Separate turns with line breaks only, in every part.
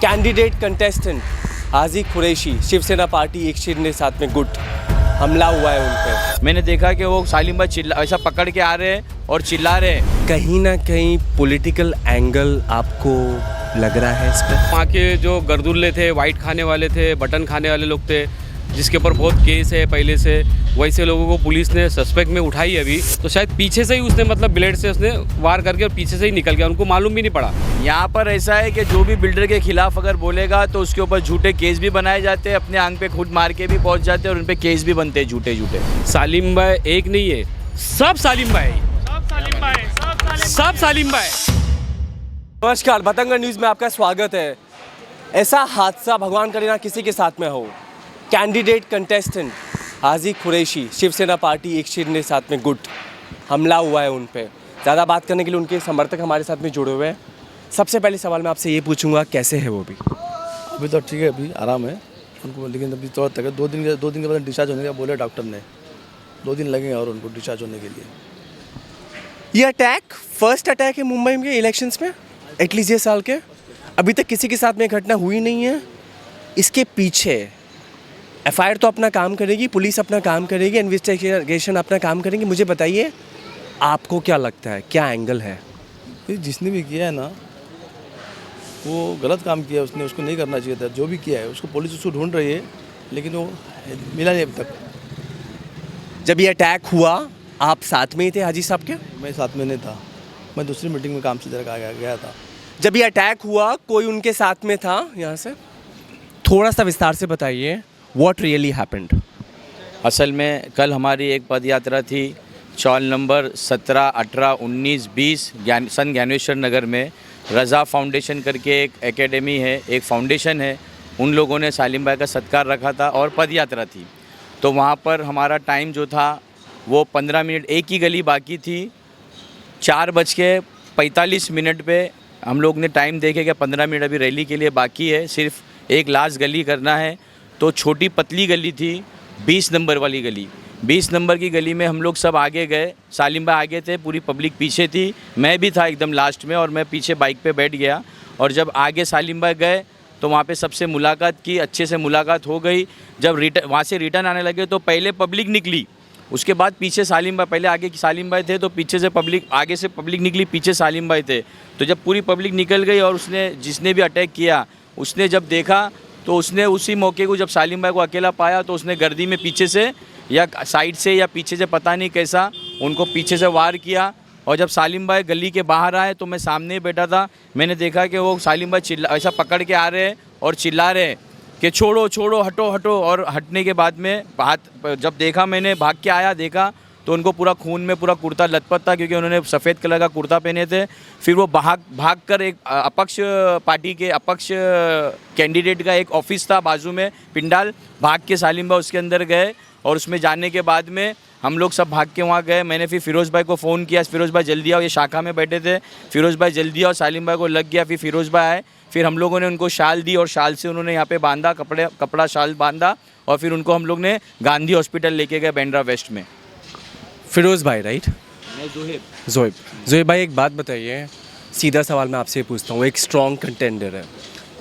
Candidate contestant हाजी Qureshi Shiv Sena party एक शिरने साथ में गुट हमला हुआ है उन पे।
मैंने देखा कि वो सालिम भाई ऐसा पकड़ के आ रहे हैं और चिल्ला रहे हैं।
कहीं ना कहीं पॉलिटिकल एंगल आपको लग रहा है इस पे?
वहाँ के जो गर्दुल्ले थे, वाइट खाने वाले थे, बटन खाने वाले लोग थे, जिसके ऊपर बहुत केस है पहले से, वैसे लोगों को पुलिस ने सस्पेक्ट में उठाई अभी। तो शायद पीछे से ही उसने मतलब ब्लेड से उसने वार करके और पीछे से ही निकल गया, उनको मालूम भी नहीं पड़ा।
यहाँ पर ऐसा है कि जो भी बिल्डर के खिलाफ अगर बोलेगा तो उसके ऊपर झूठे केस भी बनाए जाते हैं, अपने आंख पे खुद मार के भी पहुँच जाते हैं और उन पर केस भी बनते हैं झूठे झूठे।
सालिम भाई एक नहीं है, सब सालिम भाई, सब सालिम भाई।
नमस्कार, बतंगड़ न्यूज़ में आपका स्वागत है। ऐसा हादसा भगवान करे ना किसी के साथ में हो। कैंडिडेट कंटेस्टेंट हाजी कुरैशी शिवसेना पार्टी एक शिरने साथ में गुट हमला हुआ है उन पे। ज़्यादा बात करने के लिए उनके समर्थक हमारे साथ में जुड़े हुए हैं। सबसे पहले सवाल मैं आपसे ये पूछूंगा, कैसे है वो भी?
अभी तो ठीक है, अभी आराम है उनको, लेकिन अभी तो तक दो दिन के बाद डिस्चार्ज होने का बोले डॉक्टर ने। 2 दिन लगेंगे और उनको डिस्चार्ज होने के लिए।
ये अटैक फर्स्ट अटैक है मुंबई में इलेक्शंस में, एटलीस्ट ये साल के। अभी तक किसी के साथ में घटना हुई नहीं है। इसके पीछे एफआईआर तो अपना काम करेगी, पुलिस अपना काम करेगी, इन्वेस्टिगेशन अपना काम करेंगे। मुझे बताइए आपको क्या लगता है, क्या एंगल है?
जिसने भी किया है ना वो गलत काम किया, उसने उसको नहीं करना चाहिए था। जो भी किया है उसको पुलिस उसको ढूंढ रही है, लेकिन वो मिला नहीं अभी तक।
जब ये अटैक हुआ आप साथ में ही थे हाजी साहब के?
मैं साथ में नहीं था, मैं दूसरी मीटिंग में काम से जरा गया था।
जब ये अटैक हुआ कोई उनके साथ में था? यहाँ से थोड़ा सा विस्तार से बताइए, व्हाट रियली हैपेंड।
असल में कल हमारी एक पद यात्रा थी चौल नंबर 17, 18, 19, 20 सन ज्ञानेश्वर नगर में। रज़ा फाउंडेशन करके एक एकेडमी है, एक फाउंडेशन है, उन लोगों ने सालिम भाई का सत्कार रखा था और पद यात्रा थी। तो वहाँ पर हमारा टाइम जो था वो 15 मिनट, एक ही गली बाकी थी। 4:45 पे हम लोग ने टाइम देखे कि 15 मिनट अभी रैली के लिए बाकी है, सिर्फ एक लास्ट गली करना है। तो छोटी पतली गली थी, 20 नंबर वाली गली। 20 नंबर की गली में हम लोग सब आगे गए, सालिम भाई आगे थे, पूरी पब्लिक पीछे थी, मैं भी था एकदम लास्ट में, और मैं पीछे बाइक पे बैठ गया। और जब आगे सालिम भाई गए तो वहाँ पे सबसे मुलाकात की, अच्छे से मुलाकात हो गई। जब वहाँ से रिटर्न आने लगे तो पहले पब्लिक निकली, उसके बाद पीछे सालिम भाई, पहले आगे सालिम भाई थे तो पीछे से पब्लिक, आगे से पब्लिक निकली, पीछे सालिम भाई थे। तो जब पूरी पब्लिक निकल गई और उसने, जिसने भी अटैक किया, उसने जब देखा तो उसने उसी मौके को, जब सालिम भाई को अकेला पाया तो उसने गर्दी में पीछे से या साइड से या पीछे से, पता नहीं कैसा, उनको पीछे से वार किया। और जब सालिम भाई गली के बाहर आए तो मैं सामने ही बैठा था, मैंने देखा कि वो सालिम भाई ऐसा पकड़ के आ रहे हैं और चिल्ला रहे हैं कि छोड़ो छोड़ो, हटो हटो। और हटने के बाद में हाथ जब देखा, मैंने भाग के आया, देखा तो उनको पूरा खून में पूरा कुर्ता लथपथ था, क्योंकि उन्होंने सफ़ेद कलर का कुर्ता पहने थे। फिर वो भाग कर एक अपक्ष पार्टी के अपक्ष कैंडिडेट का एक ऑफिस था बाजू में, पिंडाल, भाग के सालिम भाई उसके अंदर गए। और उसमें जाने के बाद में हम लोग सब भाग के वहाँ गए। मैंने फिर फिरोज़ भाई को फ़ोन किया, फिरोज़ भाई जल्दी आओ, ये शाखा में बैठे थे, फिरोज़ भाई जल्दी आओ। सालिम भाई को लग गया, फिर फिरोज़ भाई आए, फिर हम लोगों ने उनको शाल दी और शाल से उन्होंने यहाँ पे बांधा, कपड़ा शाल बांधा, और फिर उनको हम लोग ने गांधी हॉस्पिटल लेके गए बांद्रा वेस्ट में।
फिरोज़ भाई राइट?
जोहेब
भाई एक बात बताइए, सीधा सवाल मैं आपसे पूछता हूँ, एक स्ट्रॉन्ग कंटेंडर है,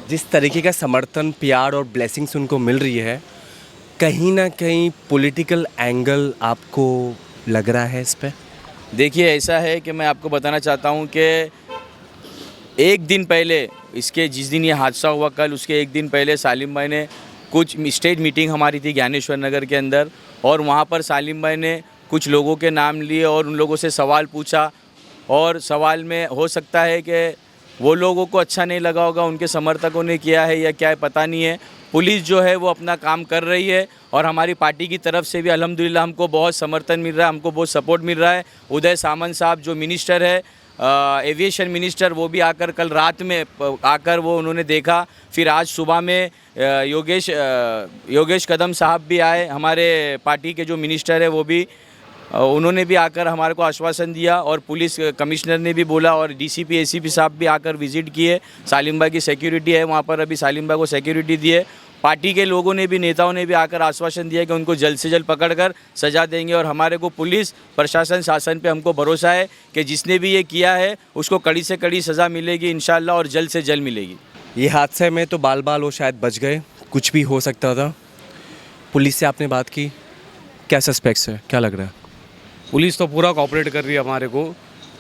जिस तरीके का समर्थन, प्यार और ब्लेसिंग्स उनको मिल रही है, कहीं ना कहीं पॉलिटिकल एंगल आपको लग रहा है इस पे?
देखिए, ऐसा है कि मैं आपको बताना चाहता हूँ कि एक दिन पहले, इसके जिस दिन ये हादसा हुआ कल, उसके एक दिन पहले सालिम भाई ने कुछ स्टेज मीटिंग हमारी थी ज्ञानेश्वर नगर के अंदर, और वहाँ पर सालिम भाई ने कुछ लोगों के नाम लिए और उन लोगों से सवाल पूछा। और सवाल में हो सकता है कि वो लोगों को अच्छा नहीं लगा होगा, उनके समर्थकों ने किया है या क्या है पता नहीं है। पुलिस जो है वो अपना काम कर रही है और हमारी पार्टी की तरफ से भी अल्हम्दुलिल्लाह हमको बहुत समर्थन मिल रहा है, हमको बहुत सपोर्ट मिल रहा है। उदय सामंत साहब जो मिनिस्टर है, एविएशन मिनिस्टर, वो भी आकर कल रात में आकर वो उन्होंने देखा। फिर आज सुबह में योगेश कदम साहब भी आए, हमारे पार्टी के जो मिनिस्टर है वो भी, उन्होंने भी आकर हमारे को आश्वासन दिया। और पुलिस कमिश्नर ने भी बोला और डीसीपी एसीपी साहब भी आकर विज़िट किए। सालिम भाई की सिक्योरिटी है वहाँ पर, अभी सालिम भाई को सिक्योरिटी दिए। पार्टी के लोगों ने भी, नेताओं ने भी आकर आश्वासन दिया कि उनको जल्द से जल्द पकड़कर सज़ा देंगे। और हमारे को पुलिस प्रशासन शासन पे हमको भरोसा है कि जिसने भी ये किया है उसको कड़ी से कड़ी सज़ा मिलेगी इंशाल्लाह, और जल्द से जल्द मिलेगी।
ये हादसे में तो बाल बाल वो शायद बच गए, कुछ भी हो सकता था। पुलिस से आपने बात की, क्या सस्पेक्ट्स है, क्या लग रहा है?
पुलिस तो पूरा कोऑपरेट कर रही है हमारे को।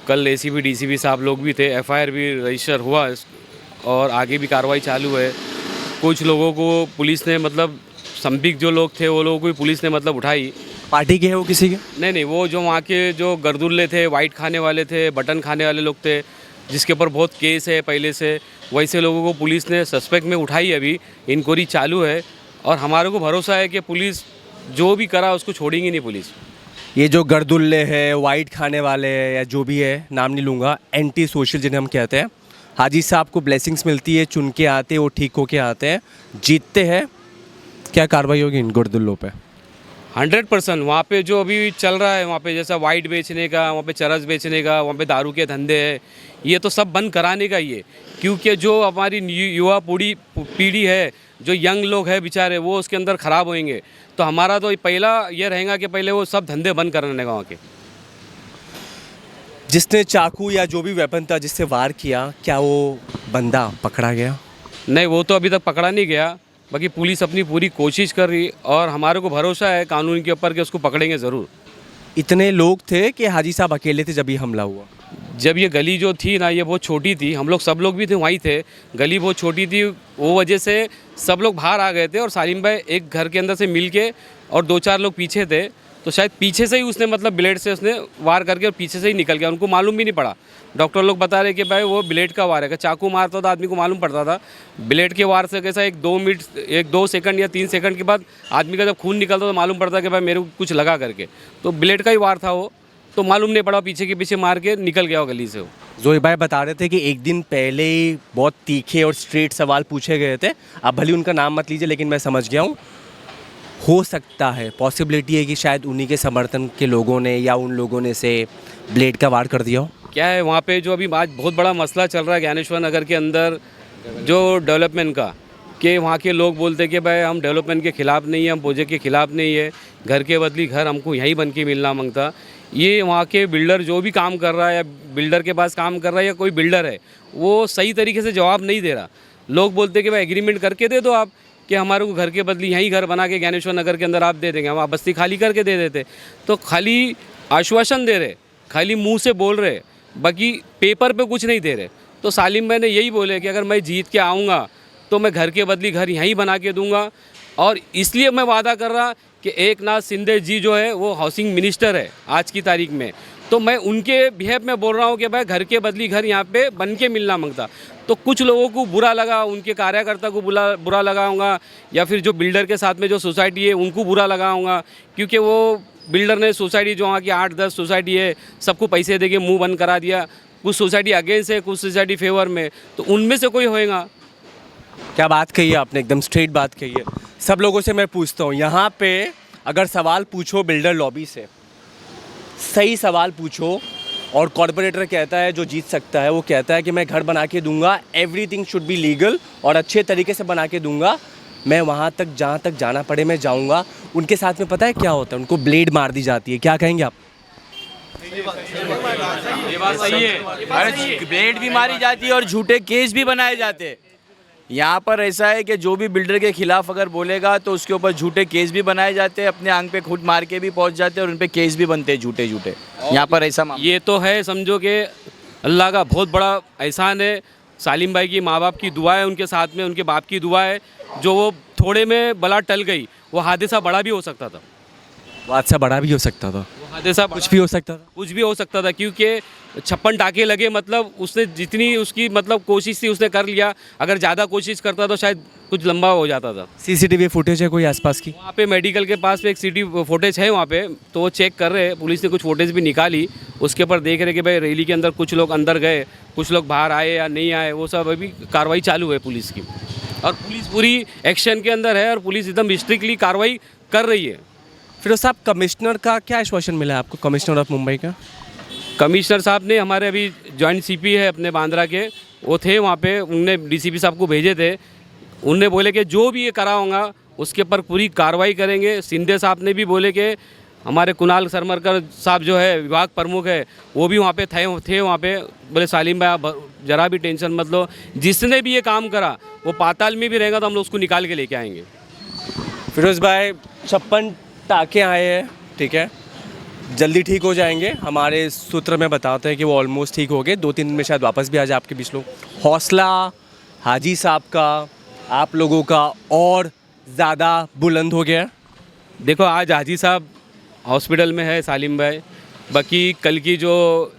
कल एसीपी डीसीपी साहब लोग भी थे, एफआईआर भी रजिस्टर हुआ और आगे भी कार्रवाई चालू है। कुछ लोगों को पुलिस ने मतलब संदिग्ध जो लोग थे वो लोगों को भी पुलिस ने मतलब उठाई।
पार्टी के है वो किसी के?
नहीं, वो जो वहाँ के जो गर्दुल्ले थे, वाइट खाने वाले थे, बटन खाने वाले लोग थे, जिसके ऊपर बहुत केस है पहले से, वैसे लोगों को पुलिस ने सस्पेक्ट में उठाई। अभी इंक्वायरी चालू है और हमारे को भरोसा है कि पुलिस जो भी करा उसको छोड़ेंगी नहीं पुलिस।
ये जो गर्दुल्ले है, वाइट खाने वाले हैं या जो भी है, नाम नहीं लूँगा, एंटी सोशल जिन्हें हम कहते हैं, हाजी साहब को ब्लेसिंग्स मिलती है, चुन के आते हैं, वो ठीक होके आते हैं, जीतते हैं, क्या कार्रवाई होगी इन गर्दुल्लों पे?
100% वहाँ पे जो अभी चल रहा है, वहाँ पे जैसा वाइट बेचने का, वहाँ पे चरस बेचने का, वहाँ पे दारू के धंधे हैं, ये तो सब बंद कराने का ही है। क्योंकि जो हमारी युवा पीढ़ी है, जो यंग लोग हैं बेचारे, वो उसके अंदर ख़राब होंगे। तो हमारा तो पहला ये रहेगा कि पहले वो सब धंधे बंद कराने का वहाँ के।
जिसने चाकू या जो भी वेपन था जिससे वार किया, क्या वो बंदा पकड़ा गया?
नहीं, वो तो अभी तक पकड़ा नहीं गया। बाकी पुलिस अपनी पूरी कोशिश कर रही और हमारे को भरोसा है कानून के ऊपर कि उसको पकड़ेंगे ज़रूर।
इतने लोग थे कि हाजी साहब अकेले थे जब ये हमला हुआ?
जब ये गली जो थी ना, ये बहुत छोटी थी, हम लोग सब लोग भी थे वहीं थे, गली बहुत छोटी थी, वो वजह से सब लोग बाहर आ गए थे और सालिम भाई एक घर के अंदर से मिल के और 2-4 लोग पीछे थे, तो शायद पीछे से ही उसने मतलब ब्लेड से उसने वार करके और पीछे से ही निकल गया। उनको मालूम भी नहीं पड़ा। डॉक्टर लोग बता रहे कि भाई वो ब्लेड का वार है, चाकू मारता था आदमी को मालूम पड़ता था, ब्लेड के वार से कैसा 1-2 सेकंड या 3 सेकंड के बाद आदमी का जब खून निकलता तो मालूम पड़ता कि भाई मेरे को कुछ लगा करके, तो ब्लेड का ही वार था वो, तो मालूम नहीं पड़ा, पीछे के पीछे मार के निकल गया वो गली से। वो
जोई भाई बता रहे थे कि एक दिन पहले ही बहुत तीखे और स्ट्रेट सवाल पूछे गए थे। अब भले उनका नाम मत लीजिए, लेकिन मैं समझ गया हूँ। हो सकता है, पॉसिबिलिटी है कि शायद उन्हीं के समर्थन के लोगों ने या उन लोगों ने से ब्लेड का वार कर दिया हो।
क्या है वहाँ पे जो अभी आज बहुत बड़ा मसला चल रहा है ज्ञानेश्वर नगर के अंदर, जो डेवलपमेंट का, कि वहाँ के लोग बोलते हैं कि भाई हम डेवलपमेंट के ख़िलाफ़ नहीं है, हम प्रोजेक्ट के ख़िलाफ़ नहीं है, घर के बदली घर हमको यहीं बन के मिलना मांगता। ये वहाँ के बिल्डर जो भी काम कर रहा है या बिल्डर के पास काम कर रहा है या कोई बिल्डर है, वो सही तरीके से जवाब नहीं दे रहा। लोग बोलते हैं कि भाई एग्रीमेंट करके दे दो आप, कि हमारे को घर के बदली यहीं घर बना के ज्ञानेश्वर नगर के अंदर आप दे देंगे, हम आप बस्ती खाली करके दे देते। तो खाली आश्वासन दे रहे, खाली मुंह से बोल रहे, बाकी पेपर पे कुछ नहीं दे रहे। तो सालिम भाई ने यही बोले कि अगर मैं जीत के आऊँगा तो मैं घर के बदली घर यहीं बना के दूंगा, और इसलिए मैं वादा कर रहा कि एकनाथ शिंदे जी जो है वो हाउसिंग मिनिस्टर है आज की तारीख में, तो मैं उनके बिहेव में बोल रहा हूँ कि भाई घर के बदली घर यहाँ पे बन के मिलना मांगता। तो कुछ लोगों को बुरा लगा, उनके कार्यकर्ता को बुरा लगाऊंगा, या फिर जो बिल्डर के साथ में जो सोसाइटी है उनको बुरा लगाऊंगा, क्योंकि वो बिल्डर ने सोसाइटी जो वहाँ की 8-10 सोसाइटी है सबको पैसे दे के मुँह बंद करा दिया। कुछ सोसाइटी अगेंस्ट है, कुछ सोसाइटी फेवर में, तो उनमें से कोई होएगा।
क्या बात कही है आपने, एकदम स्ट्रेट बात कही है। सब लोगों से मैं पूछता हूँ, यहाँ पे अगर सवाल पूछो बिल्डर लॉबी से, सही सवाल पूछो, और कॉर्पोरेटर कहता है जो जीत सकता है वो कहता है कि मैं घर बना के दूंगा, एवरीथिंग शुड बी लीगल और अच्छे तरीके से बना के दूंगा, मैं वहाँ तक जहाँ तक जाना पड़े मैं जाऊँगा। उनके साथ में पता है क्या होता है, उनको ब्लेड मार दी जाती है। क्या कहेंगे आप?
ये बात सही है, अरे ब्लेड भी मारी जाती है और झूठे केस भी बनाए जाते हैं। यहाँ पर ऐसा है कि जो भी बिल्डर के खिलाफ अगर बोलेगा तो उसके ऊपर झूठे केस भी बनाए जाते हैं, अपने आंख पे खुद मार के भी पहुँच जाते हैं और उन पे केस भी बनते हैं झूठे। यहाँ पर ऐसा
ये तो है, समझो कि अल्लाह का बहुत बड़ा एहसान है, सालिम भाई की माँ बाप की दुआ है उनके साथ में, उनके बाप की दुआ है, जो वो थोड़े में बला टल गई। वो हादसा बड़ा भी हो सकता था,
वो हादसा बड़ा भी हो सकता था,
वो हादसा
कुछ भी हो सकता था,
कुछ भी हो सकता था, क्योंकि 56 टाके लगे, मतलब उसने जितनी उसकी मतलब कोशिश थी उसने कर लिया। अगर ज़्यादा कोशिश करता तो शायद कुछ लंबा हो जाता था।
सीसीटीवी फुटेज है कोई आसपास की?
वहाँ पे मेडिकल के पास में एक सीटी फुटेज है वहाँ पे, तो वो चेक कर रहे हैं, पुलिस ने कुछ फुटेज भी निकाली, उसके ऊपर देख रहे कि भाई रैली के अंदर कुछ लोग अंदर गए, कुछ लोग बाहर आए या नहीं आए, वो सब अभी कार्रवाई चालू है पुलिस की, और पुलिस पूरी एक्शन के अंदर है और पुलिस एकदम स्ट्रिक्टली कार्रवाई कर रही है।
फिरोज साहब, कमिश्नर का क्या आश्वासन मिला है आपको, कमिश्नर ऑफ मुंबई का?
कमिश्नर साहब ने, हमारे अभी जॉइंट सीपी है अपने बांद्रा के, वो थे वहाँ पे, उनने डीसीपी साहब को भेजे थे, उनने बोले कि जो भी ये करा होगा उसके ऊपर पूरी कार्रवाई करेंगे। शिंदे साहब ने भी बोले कि हमारे कुणाल सरमरकर साहब जो है विभाग प्रमुख है, वो भी वहाँ पे थे वहाँ पे, बोले सालिम भाई आप जरा भी टेंशन मत लो। जिसने भी ये काम करा वो पाताल में भी रहेगा तो हम लोग उसको निकाल के लेके आएंगे।
फिरोज़ भाई 56 टाँके आए हैं, ठीक है, जल्दी ठीक हो जाएंगे। हमारे सूत्र में बताते हैं कि वो ऑलमोस्ट ठीक हो गए, 2-3 दिन में शायद वापस भी आ जाए आपके बीच लोग। हौसला हाजी साहब का, आप लोगों का और ज़्यादा बुलंद हो गया।
देखो आज हाजी साहब हॉस्पिटल में है, सालिम भाई। बाकी कल की जो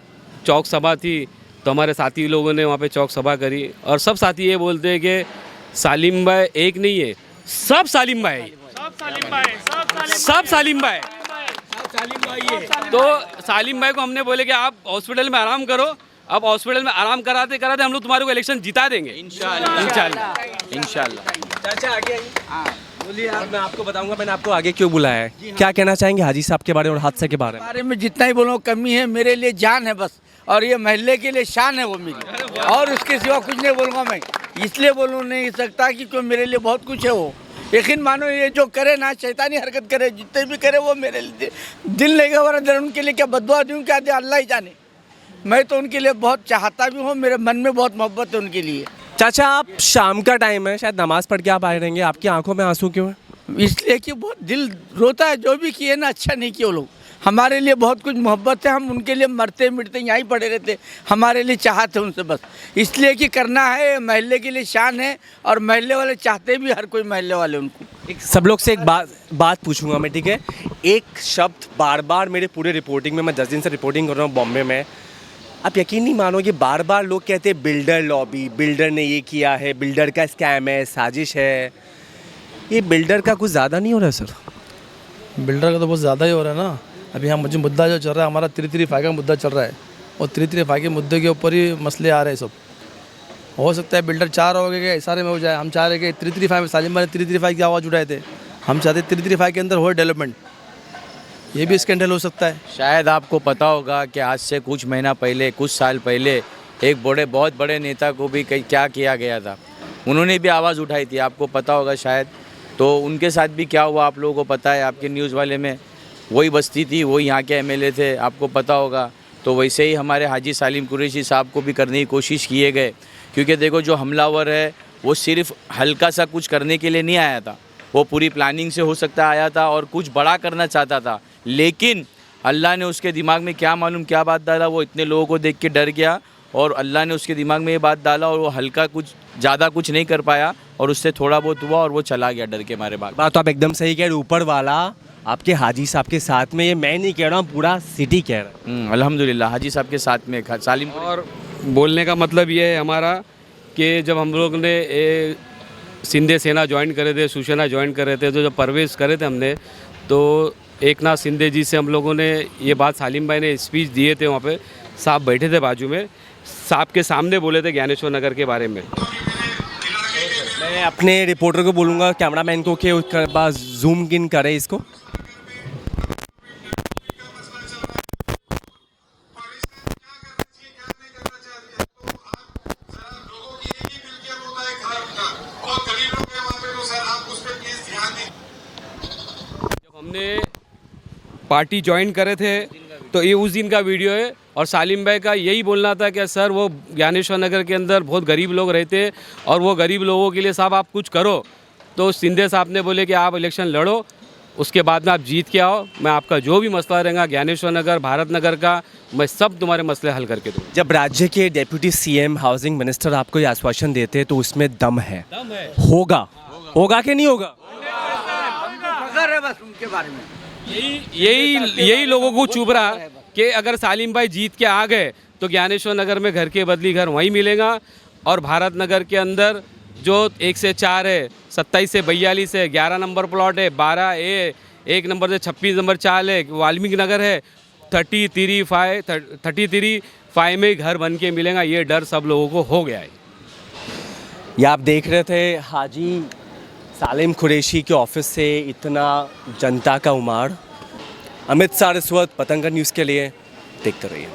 चौक सभा थी तो हमारे साथी लोगों ने वहाँ पे चौक सभा करी और सब साथी ये बोलते हैं कि सालिम भाई एक नहीं है, सब सालिम भाई, सब सालिम भाई। तो सालिम भाई को हमने बोले कि आप हॉस्पिटल में आराम करो। अब हॉस्पिटल में आराम कराते कराते हम लोग तुम्हारे को इलेक्शन जिता देंगे इंशाल्लाह।
चाचा आगे आइए। बोलिए आप, मैं आपको बताऊंगा मैंने आपको आगे क्यों बुलाया है। क्या कहना चाहेंगे हाजी साहब के बारे में और हादसे के बारे में?
जितना ही बोलो कमी है, मेरे लिए जान है बस, और ये महल्ले के लिए शान है वो मेरी, और उसके सिवा कुछ नहीं बोलूँगा मैं। इसलिए बोलूँ नहीं सकता कि क्यों मेरे लिए बहुत कुछ है वो। यकीन मानो ये जो करे ना, शैतानी हरकत करे, जितने भी करे वो मेरे लिए दिल नहीं गवा। उनके लिए क्या बददुआ दूँ क्या दे, अल्लाह ही जाने। मैं तो उनके लिए बहुत चाहता भी हूँ, मेरे मन में बहुत मोहब्बत है उनके लिए।
चाचा आप शाम का टाइम है, शायद नमाज़ पढ़ के आप आए रहेंगे, आपकी आंखों में आंसू क्यों है?
इसलिए कि बहुत दिल रोता है, जो भी किए ना अच्छा नहीं किए वो लोग। हमारे लिए बहुत कुछ मोहब्बत है, हम उनके लिए मरते मिटते यहीं पड़े रहते, हमारे लिए चाहते उनसे बस। इसलिए कि करना है, महल्ले के लिए शान है, और महल्ले वाले चाहते भी, हर कोई महल्ले वाले उनको।
एक सब लोग से एक बात पूछूंगा मैं, ठीक है? एक शब्द बार बार मेरे पूरे रिपोर्टिंग में, मैं 10 दिन से रिपोर्टिंग कर रहा हूँ बॉम्बे में, आप यकीन नहीं मानोगे, बार बार लोग कहते हैं बिल्डर लॉबी, बिल्डर ने ये किया है, बिल्डर का स्कैम है, साजिश है। ये बिल्डर का कुछ ज़्यादा नहीं हो रहा है सर?
बिल्डर का तो बहुत ज़्यादा ही हो रहा है ना। अभी यहाँ मुझे मुद्दा जो चल रहा है, हमारा 335 का मुद्दा चल रहा है, और 335 के मुद्दे के ऊपर ही मसले आ रहे हैं सब। हो सकता है बिल्डर 4 हो गए इशारे में हो जाए। हम चाह रहे कि 335 में सालिम भाई ने 335 की आवाज़ उठाए थे, हम चाहते 335 के अंदर हो डेवलपमेंट। ये भी स्कैंडल हो सकता है।
शायद आपको पता होगा कि आज से कुछ महीना पहले, कुछ साल पहले एक बहुत बड़े नेता को भी क्या किया गया था, उन्होंने भी आवाज़ उठाई थी, आपको पता होगा शायद। तो उनके साथ भी क्या हुआ आप लोगों को पता है, आपके न्यूज़ वाले में वही बस्ती थी, वही यहाँ के एमएलए थे, आपको पता होगा। तो वैसे ही हमारे हाजी सालिम कुरैशी साहब को भी करने की कोशिश किए गए, क्योंकि देखो जो हमलावर है वो सिर्फ हल्का सा कुछ करने के लिए नहीं आया था, वो पूरी प्लानिंग से हो सकता आया था और कुछ बड़ा करना चाहता था, लेकिन अल्लाह ने उसके दिमाग में क्या मालूम क्या बात डाला, वो इतने लोगों को देख के डर गया और अल्लाह ने उसके दिमाग में ये बात डाला और वो हल्का कुछ ज़्यादा कुछ नहीं कर पाया और उससे थोड़ा बहुत हुआ और वो चला गया डर के मारे।
बात तो आप एकदम सही कह रहे, ऊपर वाला आपके हाजी साहब के साथ में, ये मैं नहीं कह रहा हूँ, पूरा सिटी कह रहा है।
अल्हम्दुलिल्लाह हाजी साहब के साथ में सालिम।
और बोलने का मतलब ये है हमारा कि जब हम लोग ने सिंधे सेना ज्वाइन करे थे, शिवसेना ज्वाइन करे थे, तो जब प्रवेश करे थे हमने, तो एक नाथ शिंदे जी से हम लोगों ने ये बात, सालिम भाई ने स्पीच दिए थे, वहाँ पे साहब बैठे थे बाजू में, साहब के सामने बोले थे ज्ञानेश्वर नगर के बारे में।
मैं अपने रिपोर्टर को बोलूँगा, कैमरामैन को, कि उसके पास जूम इन करे इसको।
जब हमने पार्टी ज्वाइन करे थे तो ये उस दिन का वीडियो है, और सालिम भाई का यही बोलना था कि सर वो ज्ञानेश्वर नगर के अंदर बहुत गरीब लोग रहते हैं और वो गरीब लोगों के लिए साहब आप कुछ करो। तो शिंदे साहब ने बोले कि आप इलेक्शन लड़ो, उसके बाद में आप जीत के आओ, मैं आपका जो भी मसला रहेगा ज्ञानेश्वर नगर, भारत नगर का, मैं सब तुम्हारे मसले हल करके दूँ।
जब राज्य के डेप्यूटी सीएम, हाउसिंग मिनिस्टर आपको ये आश्वासन देते हैं तो उसमें दम है, होगा कि नहीं होगा?
बस उनके बारे में
यही लोगों को चुभ रहा कि अगर सालिम भाई जीत के आ गए तो ज्ञानेश्वर नगर में घर के बदली घर वहीं मिलेगा, और भारत नगर के अंदर जो 1 से 4 है, 27 से 42 है, 11 नंबर प्लॉट है, 12A, 1 नंबर से 26 नंबर चाल है, वाल्मीकि नगर है, 33/5 में घर बन के मिलेगा, ये डर सब लोगों को हो गया है।
ये आप देख रहे थे हाजी सालिम कुरैशी के ऑफिस से इतना जनता का उमाड़। अमित सारस्वत, पतंगा न्यूज़ के लिए देखते रहिए।